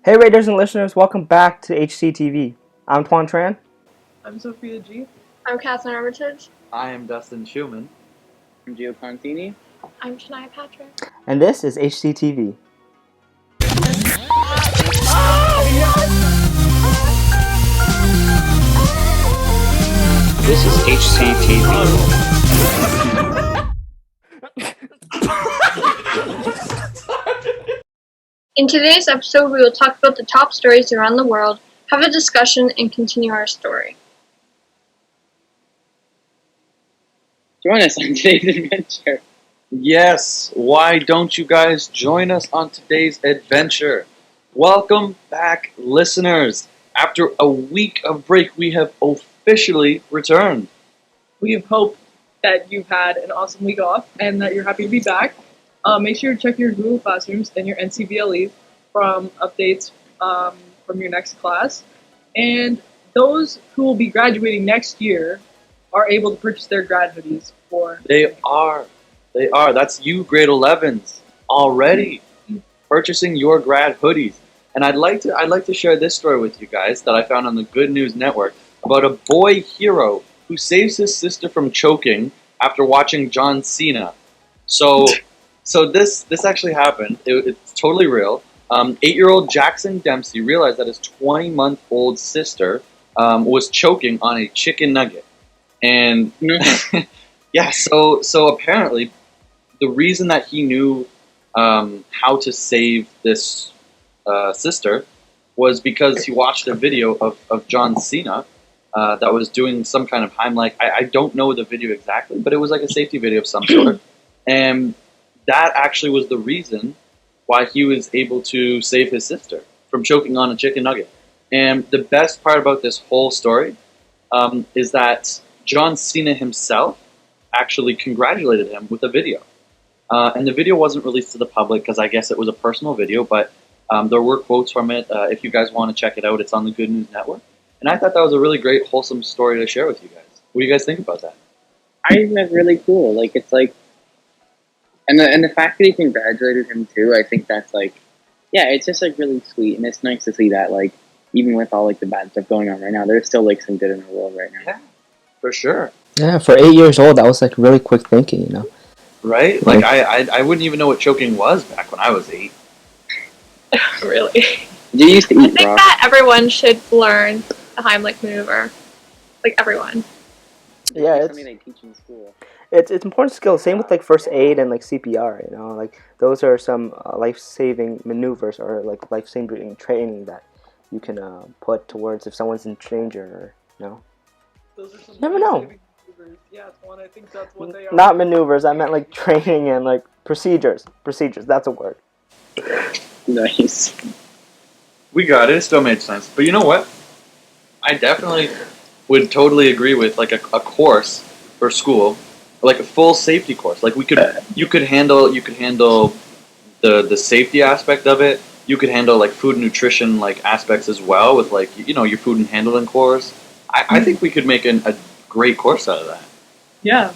Hey Raiders and listeners, welcome back to HCTV. I'm Tuan Tran. I'm Sophia G. I'm Catherine Armitage. I am Dustin Schumann. I'm Gio Contini. I'm Shania Patrick. And this is HCTV. This is HCTV. In today's episode, we will talk about the top stories around the world, have a discussion, and continue our story. Join us on today's adventure. Yes, why don't you guys join us on today's adventure? Welcome back, listeners. After a week of break, we have officially returned. We hope that you've had an awesome week off and that you're happy to be back. Make sure to check your Google Classrooms and your NCBLE from updates from your next class. And those who will be graduating next year are able to purchase their grad hoodies for... They are. That's you, grade 11s, already purchasing your grad hoodies. And I'd like to share this story with you guys that I found on the Good News Network about a boy hero who saves his sister from choking after watching John Cena. So this actually happened. It's totally real. 8-year-old Jackson Dempsey realized that his 20-month-old sister was choking on a chicken nugget. And yeah, so apparently the reason that he knew how to save this sister was because he watched a video of John Cena that was doing some kind of Heimlich. I don't know the video exactly, but it was like a safety video of some sort. And that actually was the reason why he was able to save his sister from choking on a chicken nugget. And the best part about this whole story is that John Cena himself actually congratulated him with a video. And the video wasn't released to the public because I guess it was a personal video, but there were quotes from it. If you guys want to check it out, it's on the Good News Network. And I thought that was a really great, wholesome story to share with you guys. What do you guys think about that? I think that's really cool. Like, it's like, and the fact that he congratulated him too, I think that's like, yeah, it's just like really sweet, and it's nice to see that, like, even with all like the bad stuff going on right now, there's still like some good in the world right now. Yeah, for sure. Yeah, for 8 years old, that was like really quick thinking, you know? Right? Like, I wouldn't even know what choking was back when I was 8. Really? You used to I eat think raw. that everyone should learn the Heimlich maneuver. Like, everyone. Yeah, It's something they teach in school. it's important skill. Same with like first aid and like CPR, you know? Like those are some life-saving maneuvers or like life-saving training that you can put towards if someone's in danger, or, you know? Those are some Never know. life-saving maneuvers. Yeah, Tuan, I think that's what they are. Not maneuvers, I meant like training and like procedures. Procedures, that's a word. Nice. We got it. It still made sense. But you know what? I definitely would totally agree with like a course for school, like a full safety course. Like you could handle the safety aspect of it. You could handle like food and nutrition like aspects as well with like your food and handling course. I think we could make a great course out of that. Yeah.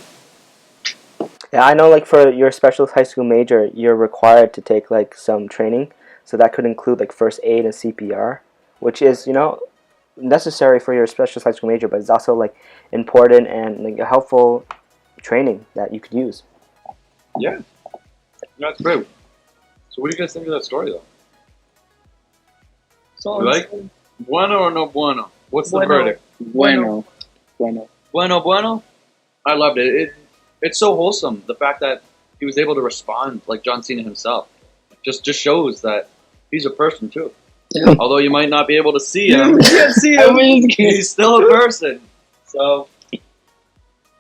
Yeah, I know like for your specialist high school major, you're required to take like some training. So that could include like first aid and CPR, which is, necessary for your specialist high school major, but it's also like important and like a helpful training that you could use. Yeah. That's great. So what do you guys think of that story though? So You like? Bueno or no bueno? What's the Bueno. verdict? Bueno. Bueno. I loved it. It's so wholesome. The fact that he was able to respond like John Cena himself just shows that he's a person too. Yeah. Although you might not be able to see him, You can't see him. he's still a person. So,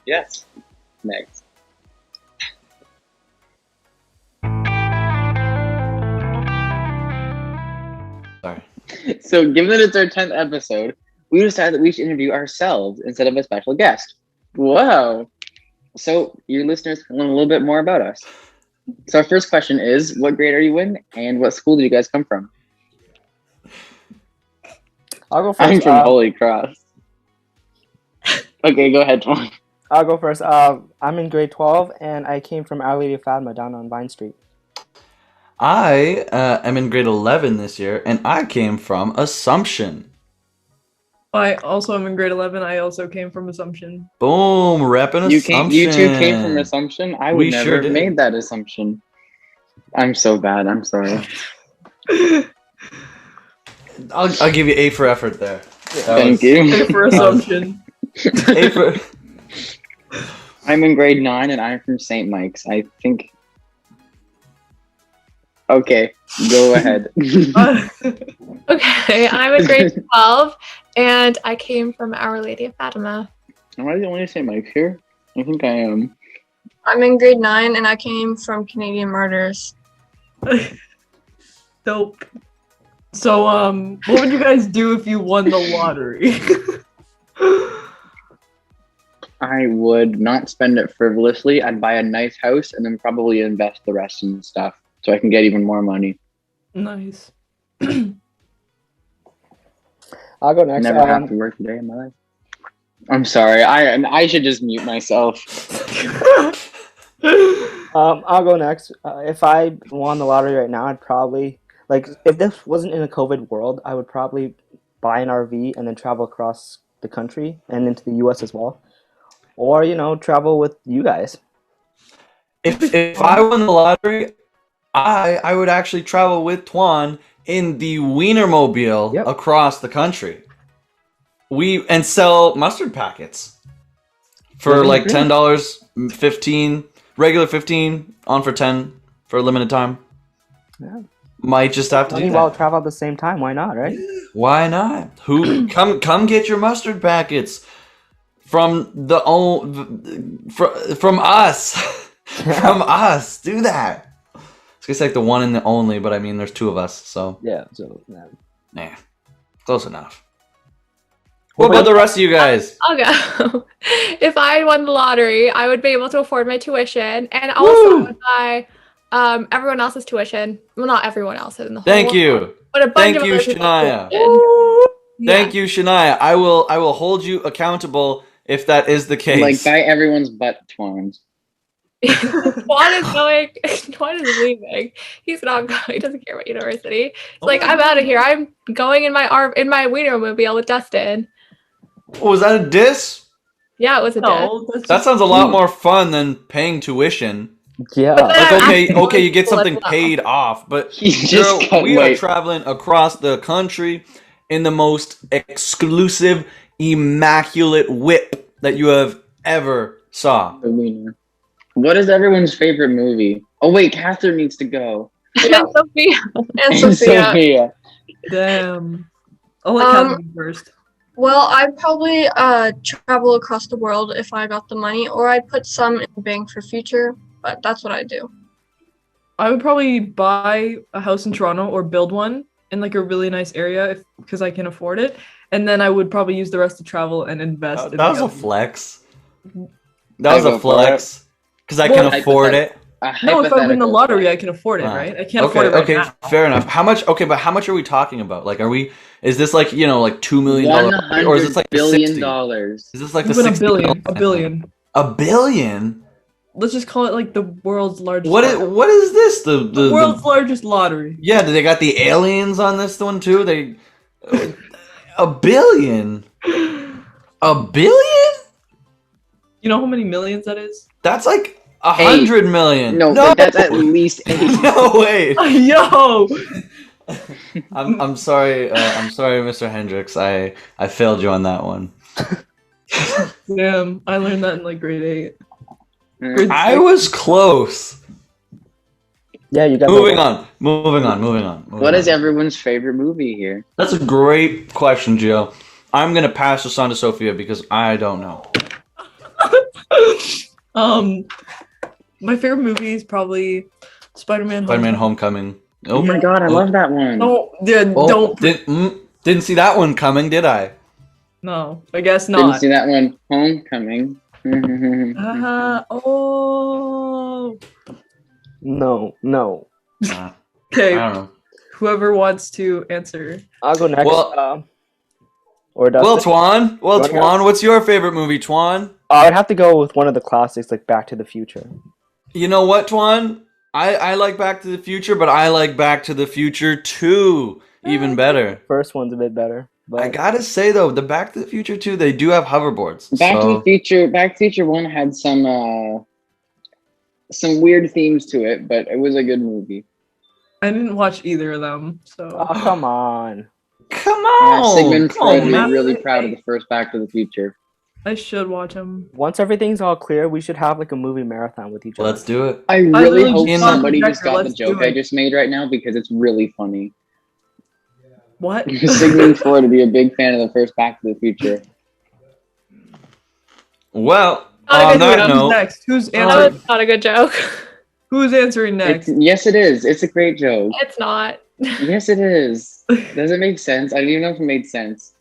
yes. Next. Sorry. So, given that it's our 10th episode, we decided that we should interview ourselves instead of a special guest. Wow. So, your listeners can learn a little bit more about us. So, our first question is, what grade are you in, and what school did you guys come from? I'll go 1st I'm from Holy Cross. Okay, go ahead, Tom. I'll go first. I'm in grade 12, and I came from Our Lady of Fatima down on Vine Street. I am in grade 11 this year, and I came from Assumption. I also am in grade 11. I also came from Assumption. Boom, repping Assumption. You two came from Assumption? I would We never sure have did. made that assumption. I'm so bad. I'm sorry. I'll give you A for effort there. Thank you. A for Assumption. A for... I'm in grade 9 and I'm from St. Mike's. I think. Okay, go ahead. Okay, I'm in grade 12, and I came from Our Lady of Fatima. Am I the only St. Mike's here? I think I am. I'm in grade 9 and I came from Canadian Martyrs. Dope. So, what would you guys do if you won the lottery? I would not spend it frivolously. I'd buy a nice house and then probably invest the rest in stuff so I can get even more money. Nice. I'll go next. Never have to work a day in my life. I'm sorry. I should just mute myself. I'll go next. If I won the lottery right now, I'd probably if this wasn't in a COVID world, I would probably buy an RV and then travel across the country and into the U.S. as well, or travel with you guys. If I won the lottery, I would actually travel with Twan in the Wienermobile across the country. And sell mustard packets for like $10, 15, regular 15, on for 10 for a limited time. Yeah. Might just have to do that. Well, travel at the same time. Why not, right? Why not? Come get your mustard packets from from us. From us. Do that. It's like the one and the only, but I mean there's two of us, so yeah. So nah, close enough. What about the rest of you guys? I'll go. If I won the lottery, I would be able to afford my tuition, and also would buy everyone else's tuition. Well, not everyone else's in the whole Thank world, you. but a bunch Thank of you, other people's Shania. tuition. Thank you, Shania. I will hold you accountable if that is the case. Like buy everyone's butt twans. Juan is going. Juan is leaving. He's not going. He doesn't care about university. It's like I'm out of here. I'm going in my Wienermobile with Dustin. Was that a diss? Yeah, it was a diss. That sounds a lot more fun than paying tuition. Yeah. Like okay, you get something paid off, but we are traveling across the country in the most exclusive, immaculate whip that you have ever saw. The wiener. What is everyone's favorite movie? Oh wait, Catherine needs to go. Yeah. And Sophia. And Sophia. Damn. I'll let Catherine first. Well, I'd probably travel across the world if I got the money, or I'd put some in the bank for future, but that's what I'd do. I would probably buy a house in Toronto or build one in like a really nice area because I can afford it. And then I would probably use the rest to travel and invest. That was a flex. That was a flex. Because I can afford it. No, if I win the lottery, I can afford it, right? I can't afford it right now. Fair enough. How much? Okay, but how much are we talking about? Like, is this like like $2 million, or is this like $1 billion? Is this like the $60 billion? A billion. A billion? Let's just call it like the world's largest. What is this? The world's largest lottery. Yeah, they got the aliens on this one too. They a billion. A billion? You know how many millions that is? That's like 100 million. No, that's at least 8. No, wait. Yo. I'm sorry. I'm sorry, Mr. Hendricks. I failed you on that one. Damn, I learned that in like grade 8. I was close. Yeah, you got. Moving on. What is everyone's favorite movie here? That's a great question, Gio. I'm gonna pass this on to Sophia because I don't know. My favorite movie is probably Spider-Man Homecoming. Oh my god, I love that one. Didn't see that one coming, did I? No, I guess not. Didn't see that one. Homecoming. No. Okay. I don't know. Whoever wants to answer. I'll go next. Or Twan, what's your favorite movie, Twan? I'd have to go with one of the classics, like Back to the Future. You know what, Twan? I like Back to the Future, but I like Back to the Future 2 even better. First one's a bit better, but I gotta say though, the Back to the Future 2, they do have hoverboards. Back to the So Future. Back to the Future 1 had some weird themes to it, but it was a good movie. I didn't watch either of them, so oh come on. come Yeah, on, Sigmund come Freud on, would man. be really proud of the first Back to the Future. I should watch them. Once everything's all clear, we should have like a movie marathon with each other. Let's do it. I really literally hope just somebody saw the just got the projector. joke Let's do I it. just made right now because it's really funny. What? Sigmund Freud would be a big fan of the first Back to the Future. Well, Not a on good that joke. Who's note, next? Who's That answering? was not a good joke. Who's answering next? Yes, it is. It's a great joke. It's not. Yes, it is. Does it make sense? I don't even know if it made sense.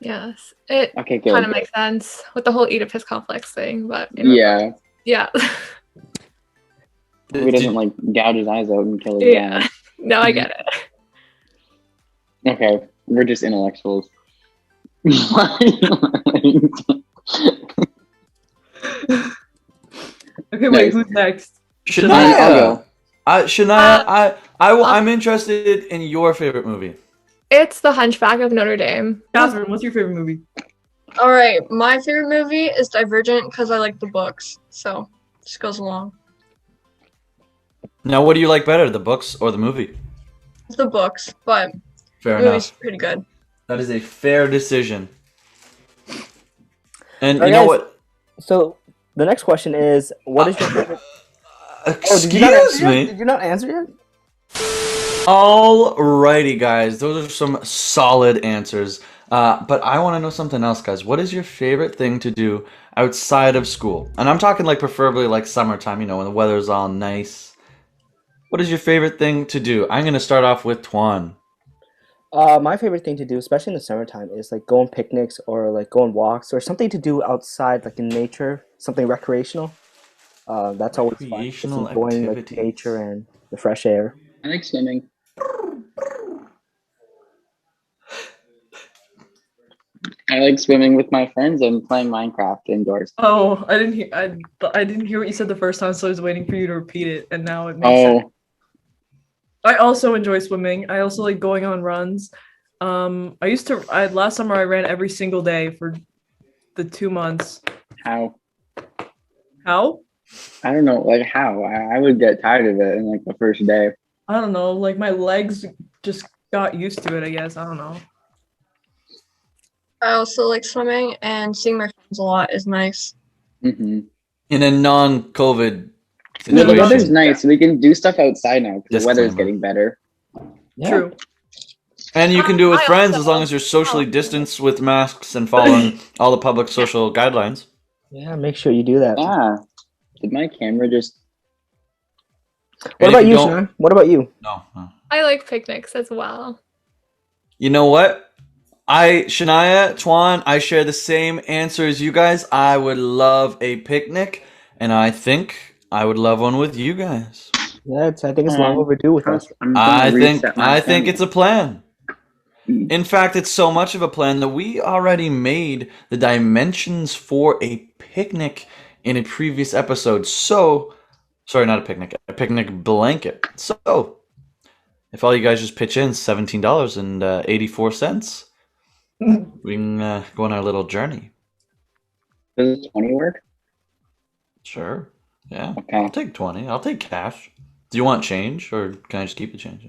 Yes, it Okay, kind good. of makes sense with the whole Oedipus complex thing, but you know, Yeah, yeah, he doesn't like gouge his eyes out and kill his yeah. dad. No, I get it. Okay, we're just intellectuals. Why are you lying? Okay, wait, Nice. who's next? I'll Shania. go. Shania, I'm interested in your favorite movie. It's The Hunchback of Notre Dame. Catherine, what's your favorite movie? All right, my favorite movie is Divergent because I like the books, so just goes along. Now, what do you like better, the books or the movie? It's the books, but Fair the movie's enough. pretty good. That is a fair decision. And Alright, you know guys. what? So the next question is, what is your favorite? Excuse did you not answer me. yet? Did you not answer yet? Alrighty, guys. Those are some solid answers. But I want to know something else, guys. What is your favorite thing to do outside of school? And I'm talking like preferably like summertime, you know, when the weather's all nice. What is your favorite thing to do? I'm going to start off with Tuan. My favorite thing to do, especially in the summertime, is like go on picnics or like go on walks or something to do outside, like in nature, something recreational. That's always fun. Just Recreational enjoying like activities. nature and the fresh air. I like swimming. I like swimming with my friends and playing Minecraft indoors. Oh, I didn't hear. I didn't hear what you said the first time, so I was waiting for you to repeat it, and now it makes sense. Oh, I also enjoy swimming. I also like going on runs. Last summer I ran every single day for the 2 months. how? How? I don't know, like how? I would get tired of it in like the first day. I don't know. Like my legs just got used to it. I guess I don't know. I also like swimming, and seeing my friends a lot is nice. Mm-hmm. In a non-COVID Well, the weather's situation. nice, so we can do stuff outside now because the weather's Disclaimer. getting better. True. And you can do it with I friends also- as long as you're socially distanced with masks and following all the public social guidelines. Yeah, make sure you do that. Ah, did my camera just? What And about if you, don't- Sean? What about you? No. I like picnics as well. You know what? Shania, Tuan, I share the same answer as you guys. I would love a picnic, and I think I would love one with you guys. Yeah, I think it's long overdue with us. I'm gonna I think reset my camera. it's a plan. In fact, it's so much of a plan that we already made the dimensions for a picnic in a previous episode. So, sorry, not a picnic blanket. So, if all you guys just pitch in $17.84, we can go on our little journey. Does 20 work? Sure. Yeah. Okay. I'll take 20. I'll take cash. Do you want change, or can I just keep the change?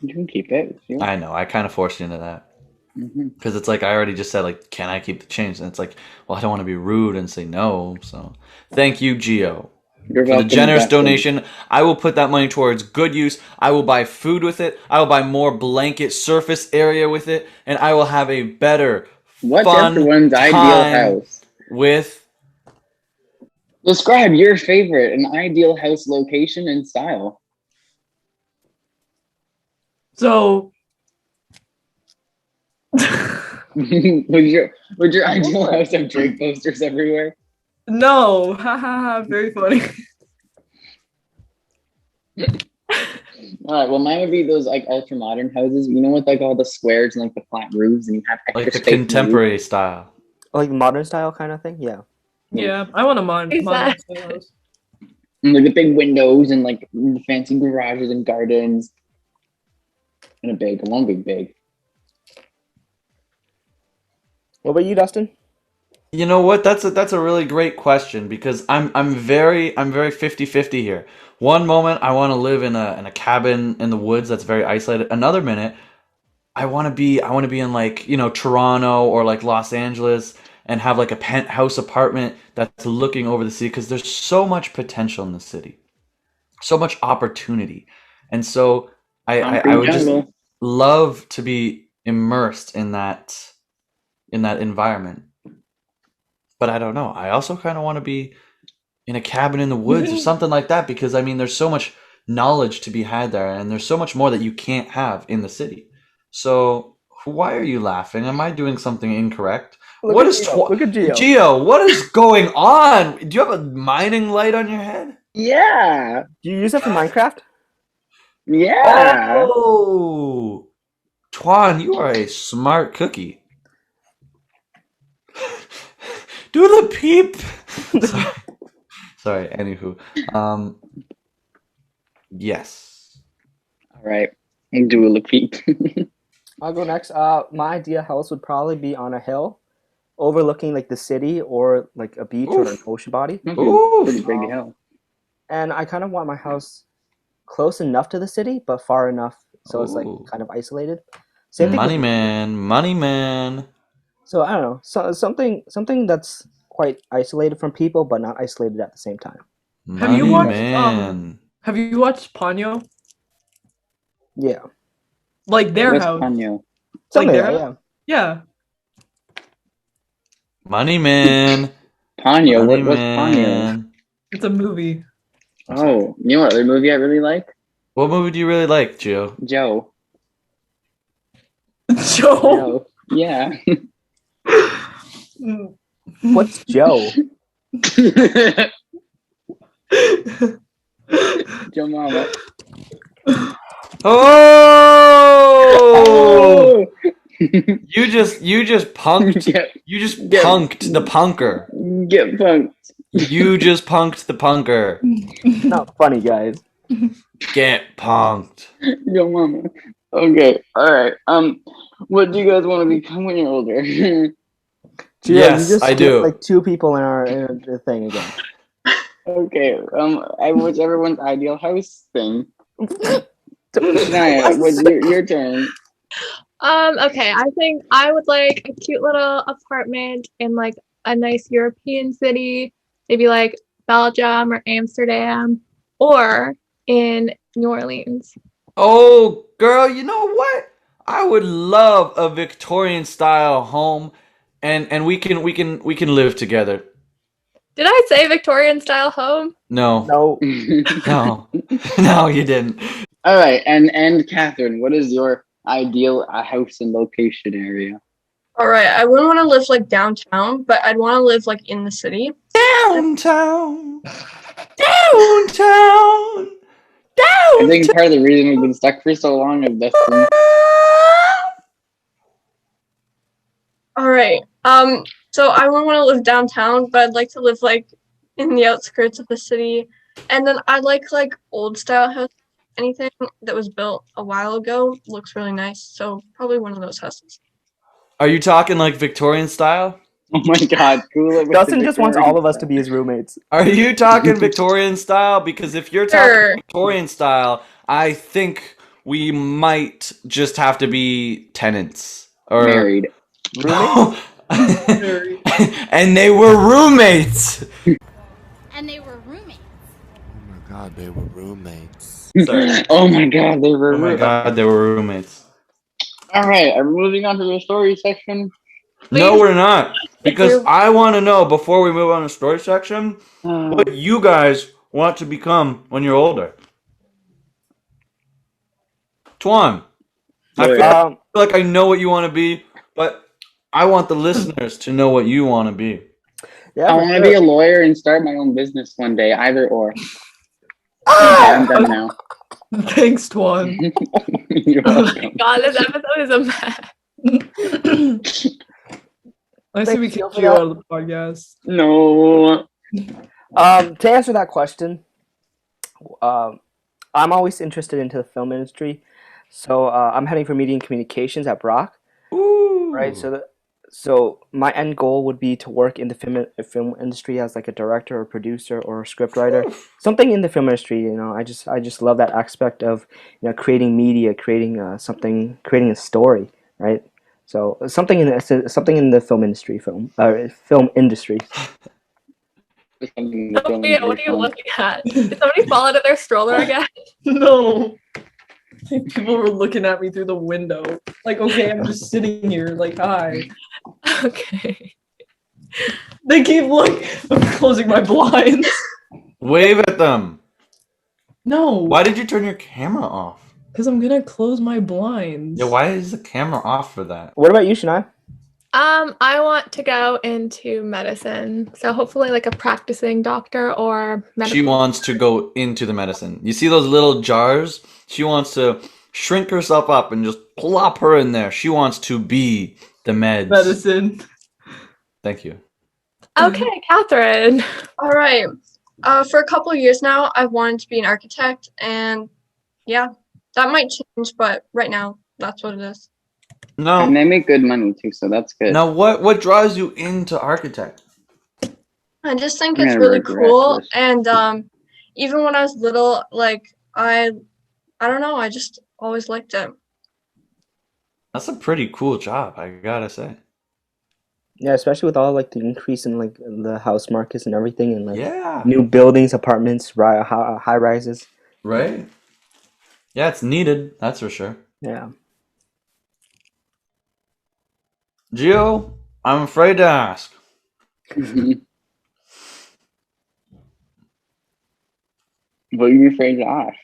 You can keep it. If you want. I know. I kind of forced you into that. Mhm. Because it's like I already just said, like, can I keep the change? And it's like, well, I don't want to be rude and say no. So thank you, Gio, You're for the welcome, generous Justin. donation. I will put that money towards good use. I will buy food with it. I will buy more blanket surface area with it. And I will have a better, What's fun everyone's ideal time house? with... Describe your favorite and ideal house location and style. So would your ideal house have Drake posters everywhere? no, ha ha ha, very funny. All right, well, mine would be those like ultra modern houses. You know, with like all the squares and like the flat roofs, and you have extra Like the space in the roof. contemporary style. Like modern style kind of thing? Yeah. Yeah, I want a modern Exactly. house. And like the big windows and like the fancy garages and gardens. And a one big. What about you, Dustin? You know what? That's a really great question because I'm very 50-50 here. One moment I want to live in a cabin in the woods that's very isolated. Another minute I want to be in like, Toronto or like Los Angeles and have like a penthouse apartment that's looking over the sea because there's so much potential in the city. So much opportunity. And so I would just Jungle. love to be immersed in that environment. But I don't know. I also kind of want to be in a cabin in the woods or something like that because I mean there's so much knowledge to be had there and there's so much more that you can't have in the city. So why are you laughing? Am I doing something incorrect? Look What at is Gio. Look at Gio. Gio, what is going on? Do you have a mining light on your head? Yeah. Do you use that for Minecraft? Yeah. Oh, Twan, you are a smart cookie. Do the peep. Sorry. Anywho, yes. All right. And do a repeat. I'll go next. My ideal house would probably be on a hill, overlooking like the city or like a beach or an ocean body. Pretty big hell. And I kind of want my house close enough to the city, but far enough so it's like kind of isolated. Same thing. Money man. So I don't know. So something that's quite isolated from people, but not isolated at the same time. Have you watched man. Have you watched Ponyo? Yeah. Like their What's house. Ponyo? Something their like that, house? yeah. Money man. Ponyo. Money What's Ponyo? man. It's a movie. Oh, you know what other movie I really like? What movie do you really like, Gio? Joe. Joe. Yeah. What's Joe? Joe Mama. Oh! You just punked. Get You just punked the punker. punked. You just punked the punker. Not funny, guys. Get punked. Joe Mama. Okay. All right. What do you guys want to become when you're older? Gio, Yes, you just I skipped, do. like 2 people in the thing again. Okay. What's everyone's ideal house thing? Naya, what's your turn? Okay, I think I would like a cute little apartment in like a nice European city, maybe like Belgium or Amsterdam, or in New Orleans. Oh, girl, you know what? I would love a Victorian style home, and we can live together. Did I say Victorian style home? No, No. no, no, you didn't. All right, and Catherine, what is your ideal house and location area? All right, I wouldn't want to live like downtown, but I'd want to live like in the city. Downtown. I think part of the reason we've been stuck for so long is this thing. All right. So I wouldn't want to live downtown, but I'd like to live like in the outskirts of the city. And then I like old style houses. Anything that was built a while ago looks really nice. So probably one of those houses. Are you talking like Victorian style? Oh my God, cool. Dustin just wants all of us to be his roommates. Are you talking Victorian style? Because if you're talking Sure. Victorian style, I think we might just have to be tenants or Married. and they were roommates. And they were roommates. Oh my God, they were roommates. Sorry. Oh my God, they were Oh my roommates. God, they were roommates. All right, are we moving on to the story section? No, we're not. Because I want to know, before we move on to story section, what you guys want to become when you're older. Twan, I feel like I know what you want to be, but I want the listeners to know what you want to be. Yeah, I want to be a lawyer and start my own business one day, either or. I'm done now. Thanks, Twan. You're Oh my welcome. god, this episode is a mess. I see we Thank you kicked for you that. out of the podcast. No. To answer that question, I'm always interested into the film industry, so I'm heading for media and communications at Brock. Ooh. Right. So my end goal would be to work in the film industry as like a director or producer or a script writer, something in the film industry. I just love that aspect of creating media, creating something, creating a story, right? So something in the film industry, film industry. Sophia, what are you looking at? Did somebody fall out of their stroller again? No. People were looking at me through the window. Like, okay, I'm just sitting here. Like, hi. Okay. They keep looking. I'm closing my blinds. Wave at them. No. Why did you turn your camera off? Because I'm gonna close my blinds. Yeah, why is the camera off for that? What about you, Shania? I want to go into medicine. So hopefully like a practicing doctor or medical. She wants to go into the medicine. You see those little jars? She wants to shrink herself up and just plop her in there. She wants to be the meds. Medicine. Thank you. Okay, Catherine. All right. For a couple of years now, I've wanted to be an architect, and yeah, that might change, but right now, that's what it is. No. And they make good money too, so that's good. Now, what draws you into architect? I just think I'm it's gonna really regret cool, this. and even when I was little, like I don't know, I just always liked it. That's a pretty cool job, I gotta say. Yeah, especially with all like the increase in like the house markets and everything, and like Yeah. new buildings, apartments, high rises. Right? Yeah, it's needed, that's for sure. Yeah. Gio, I'm afraid to ask. What are you afraid to ask?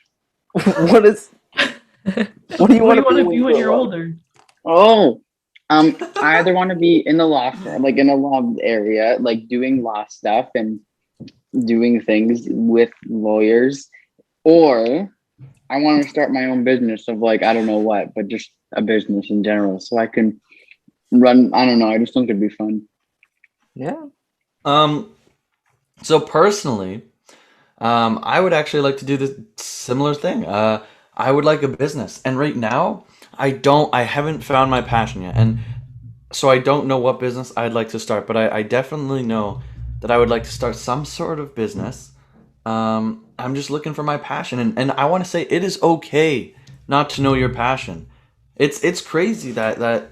What do you want to be when you're older? Oh, I either want to be in the law firm, like in a law area, like doing law stuff and doing things with lawyers, or I want to start my own business of like, I don't know what, but just a business in general. So I can run, I don't know, I just think it'd be fun. Yeah. So personally, I would actually like to do this similar thing. I would like a business, and right now I haven't found my passion yet, and so I don't know what business I'd like to start. But I definitely know that I would like to start some sort of business. I'm just looking for my passion, and I want to say it is okay not to know your passion. It's crazy that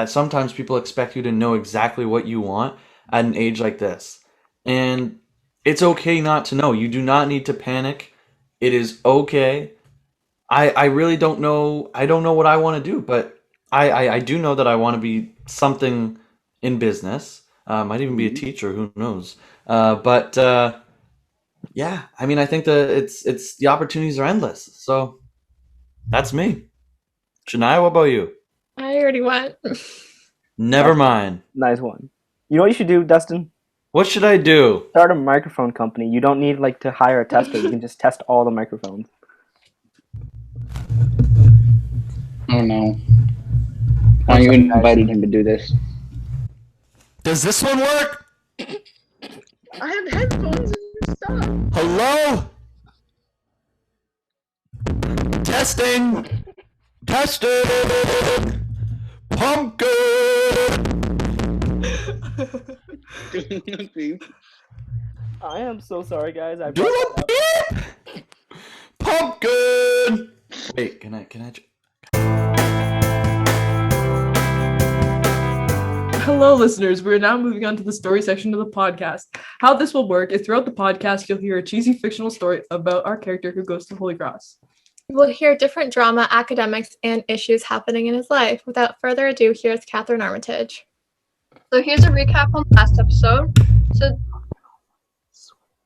sometimes people expect you to know exactly what you want at an age like this, and it's okay not to know. You do not need to panic. It is okay. I really don't know. I don't know what I want to do, but I do know that I want to be something in business. Might even be a teacher. Who knows? But yeah, I mean, I think that it's the opportunities are endless. So that's me. Shania, what about you? I already went. Never mind. Nice one. You know what you should do, Dustin? What should I do? Start a microphone company. You don't need like to hire a tester. You can just test all the microphones. Oh no. I even invited him to do this. Does this one work? I have headphones and stuff. Hello? Testing. Testing. Pumpkin. I am so sorry, guys. I Do a beep. Pumpkin. Wait, can I? Hello, listeners. We're now moving on to the story section of the podcast. How this will work is throughout the podcast, you'll hear a cheesy fictional story about our character who goes to Holy Cross. We'll hear different drama, academics, and issues happening in his life. Without further ado, here's Catherine Armitage. So here's a recap on last episode. So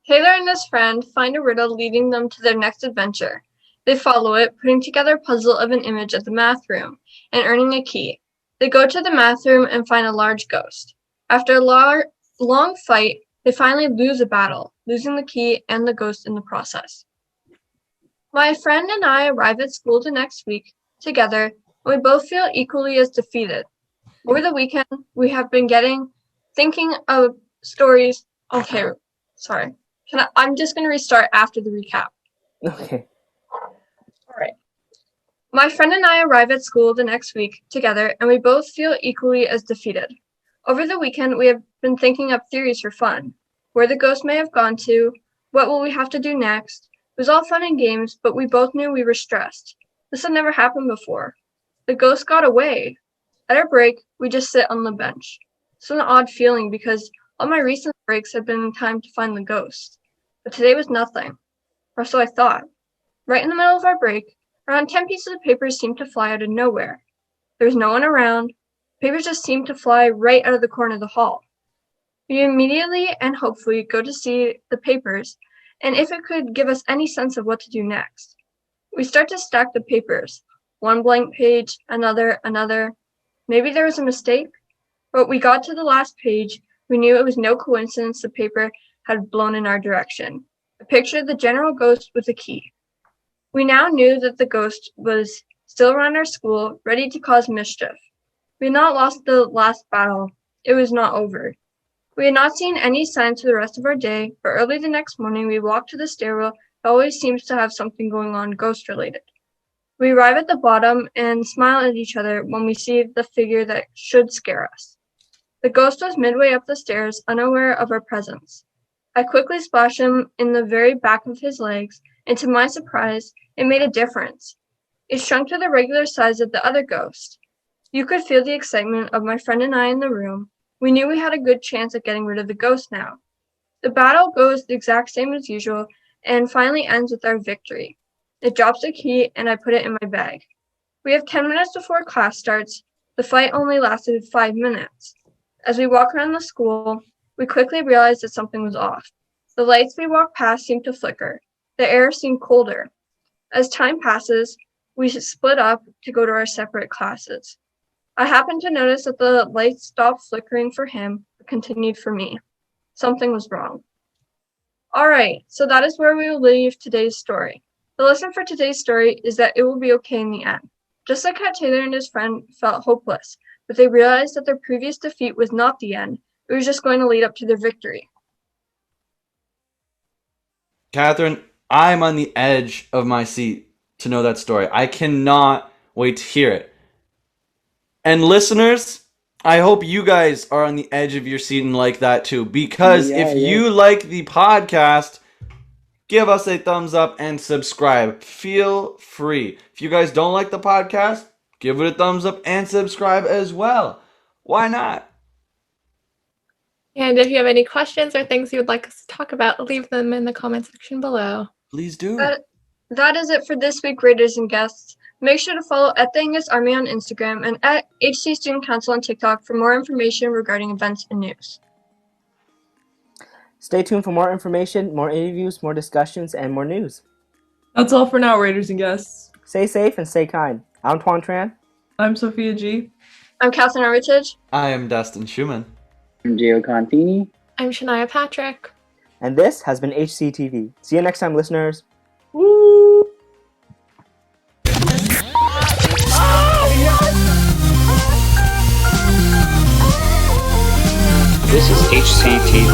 Taylor and his friend find a riddle leading them to their next adventure. They follow it, putting together a puzzle of an image of the math room and earning a key. They go to the math room and find a large ghost. After a long fight, they finally lose a battle, losing the key and the ghost in the process. My friend and I arrive at school the next week together, and we both feel equally as defeated. Over the weekend, we have been thinking of stories. Okay, sorry. I'm just going to restart after the recap. Okay. All right. My friend and I arrive at school the next week together, and we both feel equally as defeated. Over the weekend, we have been thinking up theories for fun. Where the ghost may have gone to, what will we have to do next? It was all fun and games, but we both knew we were stressed. This had never happened before. The ghost got away. At our break, we just sit on the bench. It's an odd feeling because all my recent breaks have been in time to find the ghost. But today was nothing. Or so I thought. Right in the middle of our break, around 10 pieces of paper seemed to fly out of nowhere. There was no one around. Papers just seemed to fly right out of the corner of the hall. We immediately and hopefully go to see the papers, and if it could give us any sense of what to do next. We start to stack the papers. One blank page, another. Maybe there was a mistake, but we got to the last page. We knew it was no coincidence the paper had blown in our direction. A picture of the general ghost with a key. We now knew that the ghost was still around our school, ready to cause mischief. We had not lost the last battle. It was not over. We had not seen any signs for the rest of our day, but early the next morning we walked to the stairwell that always seems to have something going on ghost-related. We arrive at the bottom and smile at each other when we see the figure that should scare us. The ghost was midway up the stairs, unaware of our presence. I quickly splashed him in the very back of his legs, and to my surprise, it made a difference. It shrunk to the regular size of the other ghost. You could feel the excitement of my friend and I in the room. We knew we had a good chance at getting rid of the ghost now. The battle goes the exact same as usual and finally ends with our victory. It drops the key and I put it in my bag. We have 10 minutes before class starts. The fight only lasted 5 minutes. As we walk around the school, we quickly realize that something was off. The lights we walk past seemed to flicker. The air seemed colder. As time passes, we split up to go to our separate classes. I happened to notice that the lights stopped flickering for him, but continued for me. Something was wrong. All right, so that is where we will leave today's story. The lesson for today's story is that it will be okay in the end. Just like how Taylor and his friend felt hopeless, but they realized that their previous defeat was not the end. It was just going to lead up to their victory. Catherine, I'm on the edge of my seat to know that story. I cannot wait to hear it. And listeners, I hope you guys are on the edge of your seat and like that too. Because if you like the podcast, give us a thumbs up and subscribe. Feel free. If you guys don't like the podcast, give it a thumbs up and subscribe as well. Why not? And if you have any questions or things you would like us to talk about, leave them in the comment section below. Please do. That is it for this week, Raiders and Guests. Make sure to follow @TheAngusArmy on Instagram and @HC Student Council on TikTok for more information regarding events and news. Stay tuned for more information, more interviews, more discussions, and more news. That's all for now, Raiders and Guests. Stay safe and stay kind. I'm Tuan Tran. I'm Sophia G. I'm Catherine Armitage. I am Dustin Schumann. I'm Gio Contini. I'm Shania Patrick. And this has been HCTV. See you next time, listeners. Woo! This is HCTV.